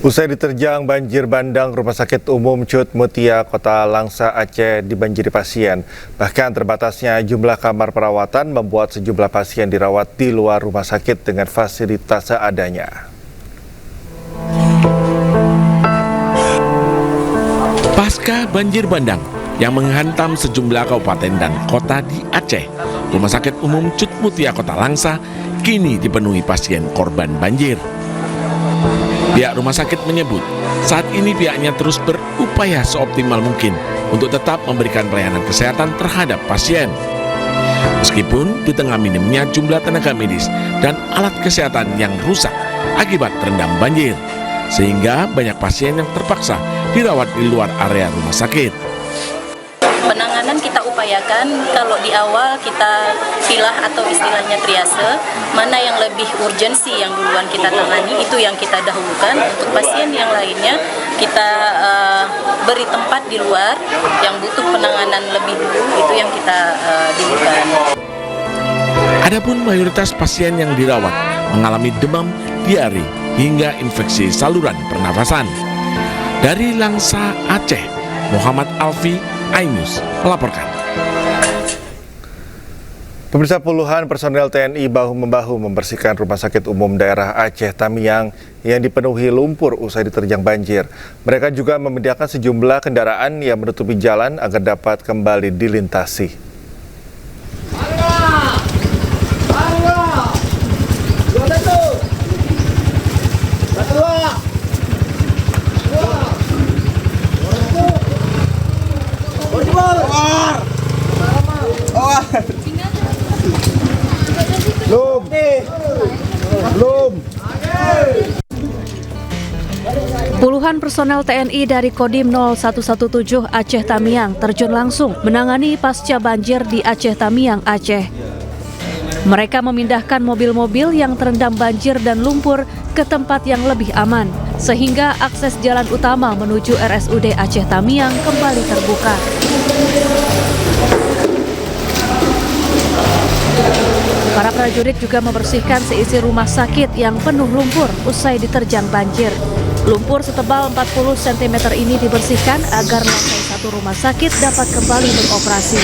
Usai diterjang banjir bandang, Rumah Sakit Umum Cut Mutia, Kota Langsa, Aceh dibanjiri pasien. Bahkan terbatasnya jumlah kamar perawatan membuat sejumlah pasien dirawat di luar rumah sakit dengan fasilitas seadanya. Pasca banjir bandang yang menghantam sejumlah kabupaten dan kota di Aceh, Rumah Sakit Umum Cut Mutia, Kota Langsa kini dipenuhi pasien korban banjir. Pihak rumah sakit menyebut, saat ini pihaknya terus berupaya seoptimal mungkin untuk tetap memberikan pelayanan kesehatan terhadap pasien. Meskipun di tengah minimnya jumlah tenaga medis dan alat kesehatan yang rusak akibat terendam banjir, sehingga banyak pasien yang terpaksa dirawat di luar area rumah sakit. Penanganan kita upayakan, kalau di awal kita pilah atau istilahnya triase, mana yang lebih urgensi yang duluan kita tangani, itu yang kita dahulukan. Untuk pasien yang lainnya kita beri tempat di luar, yang butuh penanganan lebih dulu, itu yang kita dulukan. Adapun mayoritas pasien yang dirawat mengalami demam, diare, hingga infeksi saluran pernafasan. Dari Langsa, Aceh, Muhammad Alfi, iNews melaporkan. Pemirsa, puluhan personel TNI bahu-membahu membersihkan Rumah Sakit Umum Daerah Aceh Tamiang yang dipenuhi lumpur usai diterjang banjir. Mereka juga menyediakan sejumlah kendaraan yang menutupi jalan agar dapat kembali dilintasi. Puluhan personel TNI dari Kodim 0117 Aceh Tamiang terjun langsung menangani pasca banjir di Aceh Tamiang, Aceh. Mereka memindahkan mobil-mobil yang terendam banjir dan lumpur ke tempat yang lebih aman, sehingga akses jalan utama menuju RSUD Aceh Tamiang kembali terbuka. Para prajurit juga membersihkan seisi rumah sakit yang penuh lumpur usai diterjang banjir. Lumpur setebal 40 cm ini dibersihkan agar lantai satu rumah sakit dapat kembali beroperasi.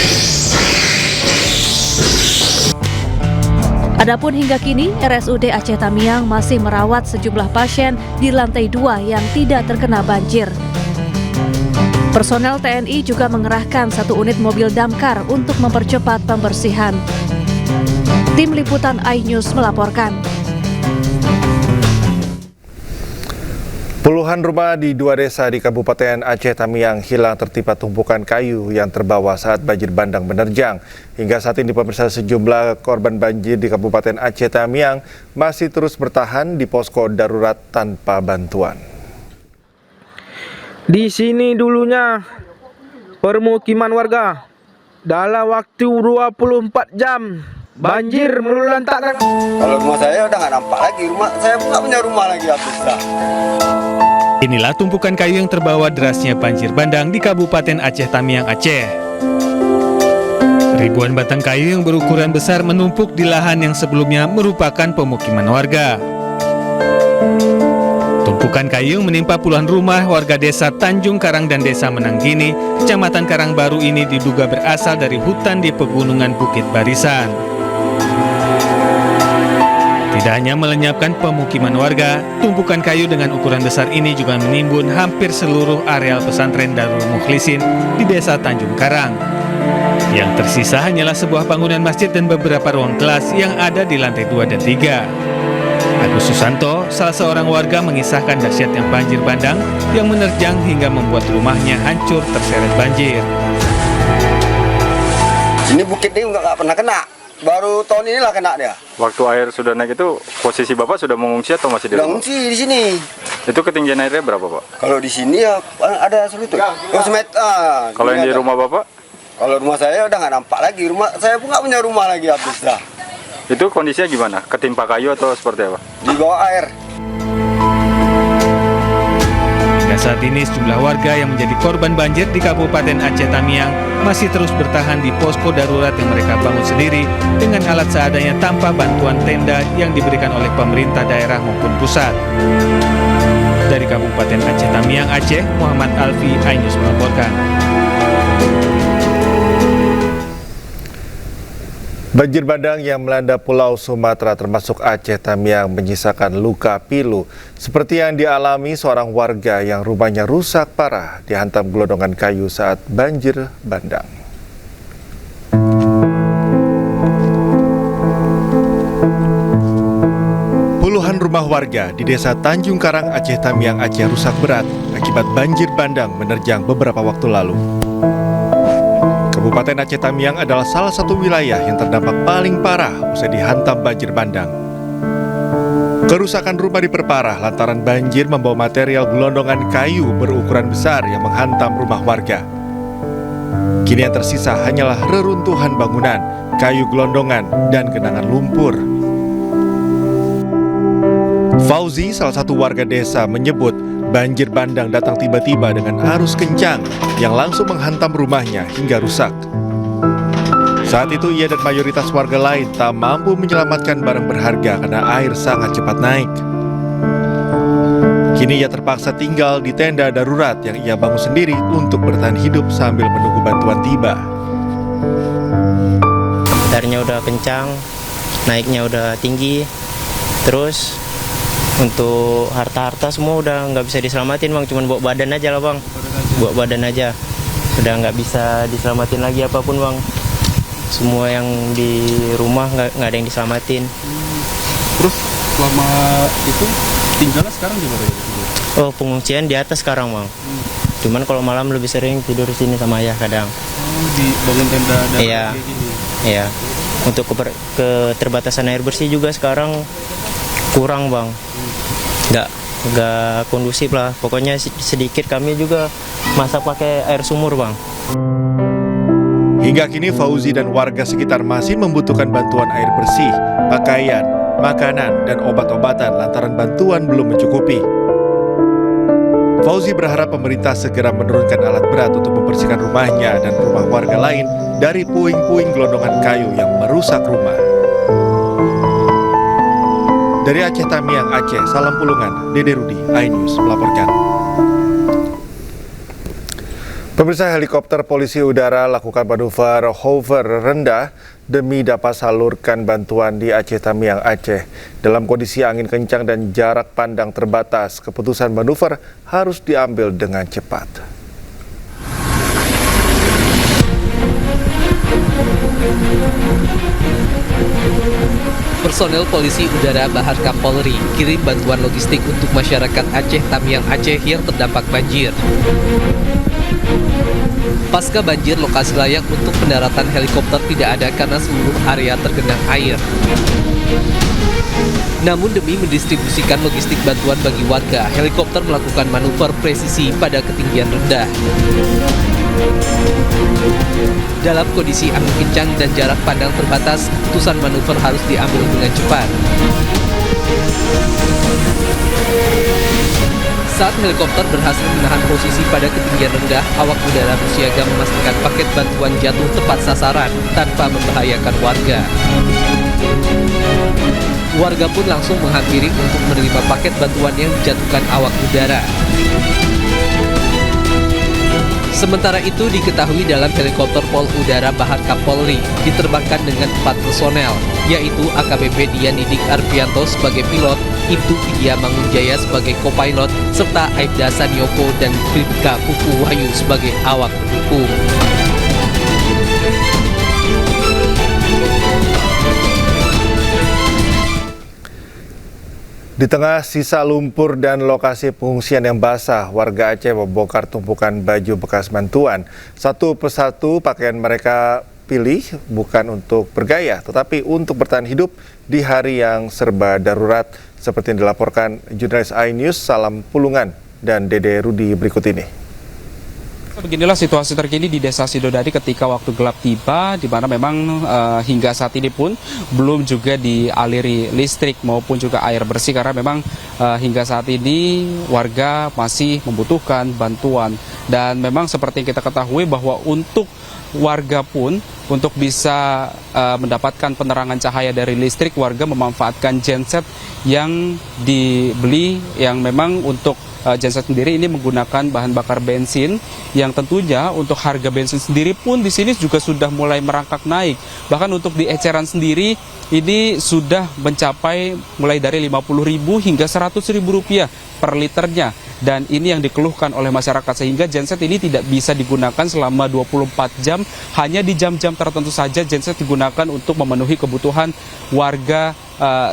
Adapun hingga kini, RSUD Aceh Tamiang masih merawat sejumlah pasien di lantai 2 yang tidak terkena banjir. Personel TNI juga mengerahkan satu unit mobil damkar untuk mempercepat pembersihan. Tim Liputan iNews melaporkan. Puluhan rumah di 2 desa di Kabupaten Aceh Tamiang hilang tertimpa tumpukan kayu yang terbawa saat banjir bandang menerjang. Hingga saat ini pemirsa, sejumlah korban banjir di Kabupaten Aceh Tamiang masih terus bertahan di posko darurat tanpa bantuan. Di sini dulunya permukiman warga. Dalam waktu 24 jam banjir melulantakkan. Kalau rumah saya udah nggak nampak lagi. Rumah saya nggak punya rumah lagi, habis dah. Inilah tumpukan kayu yang terbawa derasnya banjir bandang di Kabupaten Aceh Tamiang, Aceh. Ribuan batang kayu yang berukuran besar menumpuk di lahan yang sebelumnya merupakan pemukiman warga. Tumpukan kayu yang menimpa puluhan rumah warga desa Tanjung Karang dan desa Menanggini, Kecamatan Karangbaru ini diduga berasal dari hutan di pegunungan Bukit Barisan. Tidak hanya melenyapkan pemukiman warga, tumpukan kayu dengan ukuran besar ini juga menimbun hampir seluruh areal pesantren Darul Mukhlisin di desa Tanjung Karang. Yang tersisa hanyalah sebuah bangunan masjid dan beberapa ruang kelas yang ada di lantai 2 dan 3. Agus Susanto, salah seorang warga, mengisahkan dahsyatnya banjir bandang yang menerjang hingga membuat rumahnya hancur terseret banjir. Ini bukit ini nggak pernah kena. Baru tahun inilah kena dia. Waktu air sudah naik itu, posisi Bapak sudah mengungsi atau masih di rumah? Udah ngungsi di sini. Itu ketinggian airnya berapa, Pak? Kalau di sini ya ada selutut. Kalau yang di rumah Bapak? Kalau rumah saya udah nggak nampak lagi. Rumah saya pun nggak punya rumah lagi, habis dah. Itu kondisinya gimana? Ketimpa kayu atau seperti apa? Di bawah air. Hingga saat ini sejumlah warga yang menjadi korban banjir di Kabupaten Aceh Tamiang masih terus bertahan di posko darurat yang mereka bangun sendiri dengan alat seadanya tanpa bantuan tenda yang diberikan oleh pemerintah daerah maupun pusat. Dari Kabupaten Aceh Tamiang, Aceh, Muhammad Alfi, iNews melaporkan. Banjir bandang yang melanda Pulau Sumatera termasuk Aceh Tamiang menyisakan luka pilu seperti yang dialami seorang warga yang rumahnya rusak parah dihantam gelondongan kayu saat banjir bandang. Puluhan rumah warga di Desa Tanjung Karang, Aceh Tamiang, Aceh rusak berat akibat banjir bandang menerjang beberapa waktu lalu. Kabupaten Aceh Tamiang adalah salah satu wilayah yang terdampak paling parah usai dihantam banjir bandang. Kerusakan rumah diperparah lantaran banjir membawa material gelondongan kayu berukuran besar yang menghantam rumah warga. Kini yang tersisa hanyalah reruntuhan bangunan, kayu gelondongan, dan genangan lumpur. Fauzi, salah satu warga desa, menyebut banjir bandang datang tiba-tiba dengan arus kencang yang langsung menghantam rumahnya hingga rusak. Saat itu ia dan mayoritas warga lain tak mampu menyelamatkan barang berharga karena air sangat cepat naik. Kini ia terpaksa tinggal di tenda darurat yang ia bangun sendiri untuk bertahan hidup sambil menunggu bantuan tiba. Airnya udah kencang, naiknya udah tinggi, terus untuk harta-harta semua udah nggak bisa diselamatin bang, cuman bawa badan aja lah bang, bawa badan aja, udah nggak bisa diselamatin lagi apapun bang, semua yang di rumah nggak ada yang diselamatin. Terus selama itu tinggalnya sekarang di mana? Oh pengungsian di atas sekarang bang, cuman kalau malam lebih sering tidur di sini sama ayah kadang. Di bangun tenda darurat Iya, kayak gini. iya. Untuk keterbatasan air bersih juga sekarang kurang bang, nggak kondusif lah. Pokoknya sedikit kami juga masak pakai air sumur bang. Hingga kini Fauzi dan warga sekitar masih membutuhkan bantuan air bersih, pakaian, makanan, dan obat-obatan lantaran bantuan belum mencukupi. Fauzi berharap pemerintah segera menurunkan alat berat untuk membersihkan rumahnya dan rumah warga lain dari puing-puing gelondongan kayu yang merusak rumah. Dari Aceh Tamiang, Aceh, Salam Pulungan, Dede Rudi, iNews melaporkan. Pemirsa, helikopter polisi udara lakukan manuver hover rendah demi dapat salurkan bantuan di Aceh Tamiang, Aceh. Dalam kondisi angin kencang dan jarak pandang terbatas, keputusan manuver harus diambil dengan cepat. Personel polisi udara Bahar Kapolri kirim bantuan logistik untuk masyarakat Aceh Tamiang, Aceh yang terdampak banjir. Pasca banjir, lokasi layak untuk pendaratan helikopter tidak ada karena seluruh area tergenang air. Namun demi mendistribusikan logistik bantuan bagi warga, helikopter melakukan manuver presisi pada ketinggian rendah. Dalam kondisi angin kencang dan jarak pandang terbatas, keputusan manuver harus diambil dengan cepat. Saat helikopter berhasil menahan posisi pada ketinggian rendah, awak udara bersiaga memastikan paket bantuan jatuh tepat sasaran tanpa membahayakan warga. Warga pun langsung menghampiri untuk menerima paket bantuan yang dijatuhkan awak udara. Sementara itu diketahui dalam helikopter Pol Udara Bahar Kapolri diterbangkan dengan 4 personel, yaitu AKBP Dian Didik Arfianto sebagai pilot, Ibtu Vidya Mangunjaya sebagai kopilot, serta Aibda Sanioko dan Bribka Kuku Wahyu sebagai awak pendukung. Di tengah sisa lumpur dan lokasi pengungsian yang basah, warga Aceh membongkar tumpukan baju bekas bantuan. Satu persatu pakaian mereka pilih bukan untuk bergaya, tetapi untuk bertahan hidup di hari yang serba darurat. Seperti yang dilaporkan jurnalis iNews Salam Pulungan dan Dede Rudi berikut ini. Beginilah situasi terkini di Desa Sidodadi ketika waktu gelap tiba, di mana memang hingga saat ini pun belum juga dialiri listrik maupun juga air bersih, karena memang hingga saat ini warga masih membutuhkan bantuan. Dan memang seperti yang kita ketahui bahwa untuk warga pun untuk bisa mendapatkan penerangan cahaya dari listrik, warga memanfaatkan genset yang dibeli yang memang untuk genset sendiri ini menggunakan bahan bakar bensin yang tentunya untuk harga bensin sendiri pun di sini juga sudah mulai merangkak naik. Bahkan untuk di eceran sendiri ini sudah mencapai mulai dari Rp50.000 hingga Rp100.000 per liternya. Dan ini yang dikeluhkan oleh masyarakat sehingga genset ini tidak bisa digunakan selama 24 jam. Hanya di jam-jam tertentu saja genset digunakan untuk memenuhi kebutuhan warga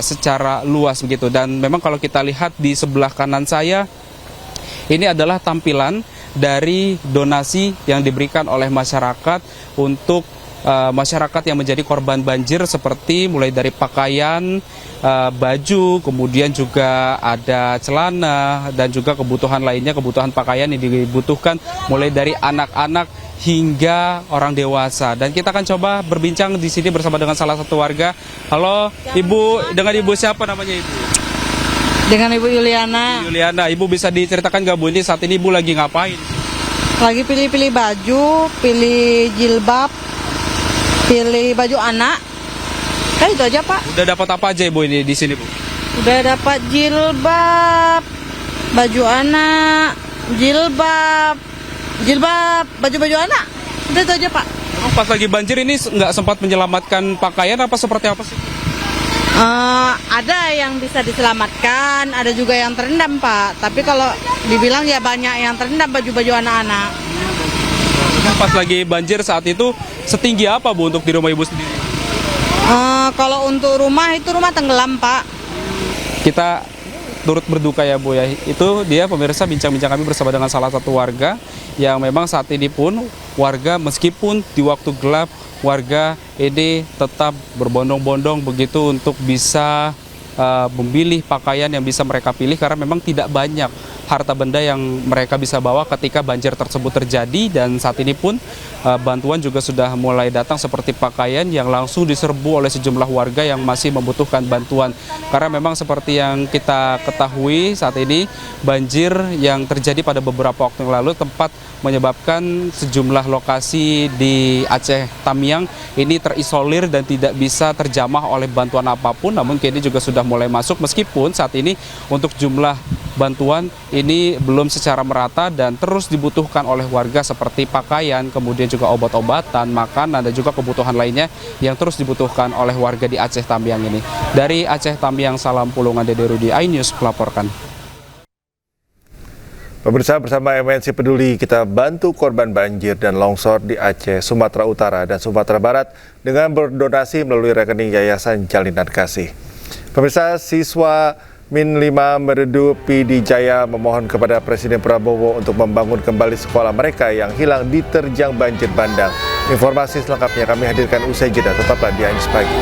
secara luas begitu. Dan memang kalau kita lihat di sebelah kanan saya, ini adalah tampilan dari donasi yang diberikan oleh masyarakat untuk masyarakat yang menjadi korban banjir, seperti mulai dari pakaian, baju, kemudian juga ada celana dan juga kebutuhan lainnya, kebutuhan pakaian yang dibutuhkan mulai dari anak-anak hingga orang dewasa. Dan kita akan coba berbincang di sini bersama dengan salah satu warga. Halo, Ibu, dengan Ibu siapa namanya Ibu? Dengan Ibu Yuliana. Yuliana, Ibu bisa diceritakan nggak Bu, ini saat ini Ibu lagi ngapain? Lagi pilih-pilih baju, pilih jilbab, pilih baju anak. Kan itu aja Pak. Udah dapat apa aja Ibu ini di sini Bu? Udah dapat jilbab, baju anak, jilbab, baju-baju anak. Udah itu aja Pak. Emang pas lagi banjir ini nggak sempat menyelamatkan pakaian apa seperti apa sih? Ada yang bisa diselamatkan, ada juga yang terendam Pak. Tapi kalau dibilang ya banyak yang terendam baju-baju anak-anak. Pas lagi banjir saat itu setinggi apa Bu untuk di rumah Ibu sendiri? Kalau untuk rumah itu rumah tenggelam Pak. Kita turut berduka ya Bu ya. Itu dia pemirsa bincang-bincang kami bersama dengan salah satu warga yang memang saat ini pun warga meskipun di waktu gelap warga ini tetap berbondong-bondong begitu untuk bisa memilih pakaian yang bisa mereka pilih karena memang tidak banyak harta benda yang mereka bisa bawa ketika banjir tersebut terjadi. Dan saat ini pun bantuan juga sudah mulai datang seperti pakaian yang langsung diserbu oleh sejumlah warga yang masih membutuhkan bantuan. Karena memang seperti yang kita ketahui saat ini banjir yang terjadi pada beberapa waktu yang lalu tempat menyebabkan sejumlah lokasi di Aceh Tamiang ini terisolir dan tidak bisa terjamah oleh bantuan apapun. Namun kini juga sudah mulai masuk meskipun saat ini untuk jumlah bantuan ini belum secara merata dan terus dibutuhkan oleh warga seperti pakaian, kemudian juga obat-obatan, makanan dan juga kebutuhan lainnya yang terus dibutuhkan oleh warga di Aceh Tamiang ini. Dari Aceh Tamiang, salam Pulungan, Dede Rudi, iNews melaporkan. Pemirsa, bersama MNC Peduli kita bantu korban banjir dan longsor di Aceh, Sumatera Utara dan Sumatera Barat dengan berdonasi melalui rekening Yayasan Jalinan Kasih. Pemirsa, siswa Min 5 Meredu PD Jaya memohon kepada Presiden Prabowo untuk membangun kembali sekolah mereka yang hilang diterjang banjir bandang. Informasi selengkapnya kami hadirkan usai jeda. Tetaplah di iNews Pagi.